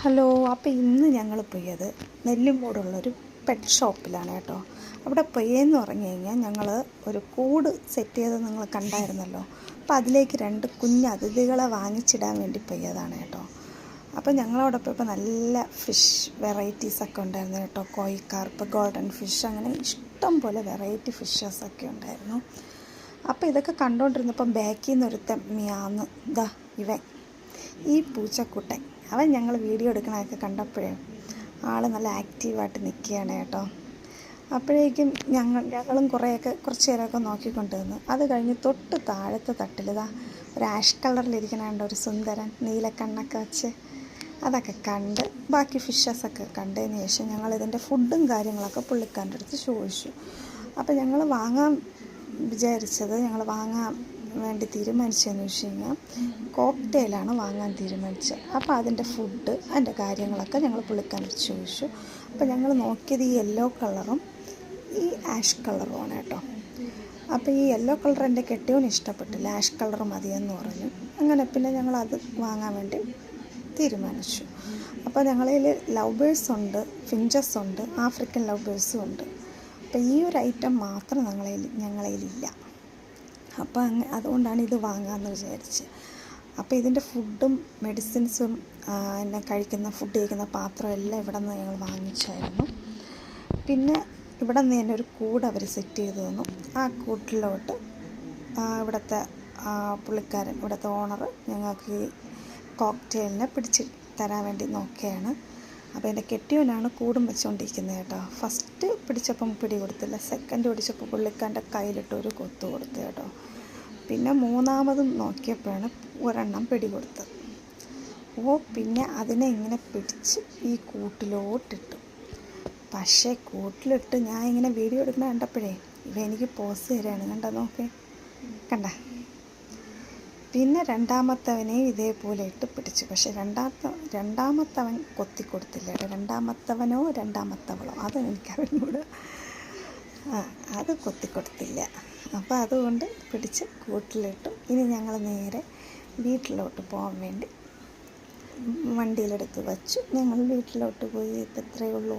Hello. അപ്പോൾ ഇന്ന് ഞങ്ങൾ പോയത് നെല്ലിമൂടുള്ളൊരു പെറ്റ് ഷോപ്പിലാണ് കേട്ടോ. അവിടെ പോയെന്ന് പറഞ്ഞു കഴിഞ്ഞാൽ ഞങ്ങൾ ഒരു കൂട് സെറ്റ് ചെയ്ത് നിങ്ങൾ കണ്ടായിരുന്നല്ലോ. അപ്പോൾ അതിലേക്ക് 2 കുഞ്ഞ് അതിഥികളെ വാങ്ങിച്ചിടാൻ വേണ്ടി പോയതാണ് കേട്ടോ. അപ്പോൾ ഞങ്ങളോടൊപ്പം ഇപ്പോൾ നല്ല ഫിഷ് വെറൈറ്റീസൊക്കെ ഉണ്ടായിരുന്നു കേട്ടോ. കോയി കാർപ്പ്, ഗോൾഡൻ ഫിഷ്, അങ്ങനെ ഇഷ്ടം പോലെ വെറൈറ്റി ഫിഷസൊക്കെ ഉണ്ടായിരുന്നു. അപ്പോൾ ഇതൊക്കെ കണ്ടുകൊണ്ടിരുന്നപ്പം ബാക്കിൽ നിന്നൊരുത്തൻ മിയാന്ന് ഇവൻ ഈ പൂച്ചക്കുട്ടൻ അവൻ ഞങ്ങൾ വീഡിയോ എടുക്കണതൊക്കെ കണ്ടപ്പോഴേ ആൾ നല്ല ആക്റ്റീവായിട്ട് നിൽക്കുകയാണ് കേട്ടോ. അപ്പോഴേക്കും ഞങ്ങളും കുറച്ച് നേരമൊക്കെ നോക്കിക്കൊണ്ട് നിന്ന്. അത് കഴിഞ്ഞ് തൊട്ട് താഴത്തെ തട്ടിലിതാ ഒരു ആഷ് കളറിലിരിക്കണ ഒരു സുന്ദരൻ നീലക്കണ്ണൊക്കെ വെച്ച് അതൊക്കെ കണ്ട് ബാക്കി ഫിഷസൊക്കെ കണ്ടതിന് ശേഷം ഞങ്ങളിതിൻ്റെ ഫുഡും കാര്യങ്ങളൊക്കെ പുള്ളിക്കാരൻ്റെ അടുത്ത് ചോദിച്ചു. അപ്പോൾ ഞങ്ങൾ വാങ്ങാൻ വേണ്ടി തീരുമാനിച്ചതെന്ന് വെച്ച് കഴിഞ്ഞാൽ കോക്ടെയിലാണ് വാങ്ങാൻ തീരുമാനിച്ചത്. അപ്പോൾ അതിൻ്റെ ഫുഡ് അതിൻ്റെ കാര്യങ്ങളൊക്കെ ഞങ്ങൾ പുള്ളിക്കാരൻ ചോദിച്ചു. അപ്പോൾ ഞങ്ങൾ നോക്കിയത് ഈ യെല്ലോ കളറും ഈ ആഷ് കളറുമാണ് കേട്ടോ. അപ്പോൾ ഈ യെല്ലോ കളർ എൻ്റെ കെട്ടിയവന് ഇഷ്ടപ്പെട്ടില്ല, ആഷ് കളർ മതിയെന്ന് പറഞ്ഞു. അങ്ങനെ പിന്നെ ഞങ്ങളത് വാങ്ങാൻ വേണ്ടി തീരുമാനിച്ചു. അപ്പോൾ ഞങ്ങളിൽ ലവ് ബേഴ്സ് ഉണ്ട്, ഫിഞ്ചസ് ഉണ്ട്, ആഫ്രിക്കൻ ലവ് ബേഴ്സും ഉണ്ട്. അപ്പോൾ ഈ ഒരു ഐറ്റം മാത്രം ഞങ്ങളതിലില്ല. അപ്പോൾ അതുകൊണ്ടാണ് ഇത് വാങ്ങാമെന്ന് വിചാരിച്ച്. അപ്പോൾ ഇതിൻ്റെ ഫുഡും മെഡിസിൻസും കഴിക്കുന്ന ഫുഡ് കഴിക്കുന്ന പാത്രം എല്ലാം ഇവിടെ നിന്ന് ഞങ്ങൾ വാങ്ങിച്ചായിരുന്നു. പിന്നെ ഇവിടെ നിന്ന് തന്നെ ഒരു കൂട് അവർ സെറ്റ് ചെയ്ത് തന്നു. ആ കൂട്ടിലോട്ട് ഇവിടുത്തെ പുള്ളിക്കാരൻ, ഇവിടുത്തെ ഓണർ ഞങ്ങൾക്ക് ഈ കോക്ടെയിലിനെ പിടിച്ച് തരാൻ വേണ്ടി നോക്കുകയാണ്. അപ്പോൾ എൻ്റെ കെട്ടിയവനാണ് കൂടും വെച്ചുകൊണ്ടിരിക്കുന്നത് കേട്ടോ. ഫസ്റ്റ് പിടിച്ചപ്പം പിടി കൊടുത്തില്ല, സെക്കൻഡ് പിടിച്ചപ്പോൾ പുള്ളിക്കാരൻ്റെ കയ്യിലിട്ട് ഒരു കൊത്തു കൊടുത്തു കേട്ടോ. പിന്നെ മൂന്നാമതും നോക്കിയപ്പോഴാണ് ഒരെണ്ണം പിടി കൊടുത്തത്. പിന്നെ അതിനെ ഇങ്ങനെ പിടിച്ച് ഈ കൂട്ടിലോട്ടിട്ടു. പക്ഷേ കൂട്ടിലിട്ട് ഞാൻ ഇങ്ങനെ വീഡിയോ എടുക്കുന്ന കണ്ടപ്പോഴേ എനിക്ക് പോസ് തരാണ്. നോക്കേ, പിന്നെ രണ്ടാമത്തവനെയും ഇതേപോലെ ഇട്ട് പിടിച്ചു. പക്ഷേ രണ്ടാമത്തവൻ കൊത്തി കൊടുത്തില്ല. രണ്ടാമത്തവളോ അത് എനിക്കറിഞ്ഞൂടെ, അത് കൊത്തി കൊടുത്തില്ല. അപ്പോൾ അതുകൊണ്ട് പിടിച്ച് കൂട്ടിലിട്ടു. ഇനി ഞങ്ങൾ നേരെ വീട്ടിലോട്ട് പോകാൻ വേണ്ടി വണ്ടിയിലെടുത്ത് വച്ചു. ഞങ്ങൾ വീട്ടിലോട്ട് പോയി. ഇത്രയേ ഉള്ളൂ.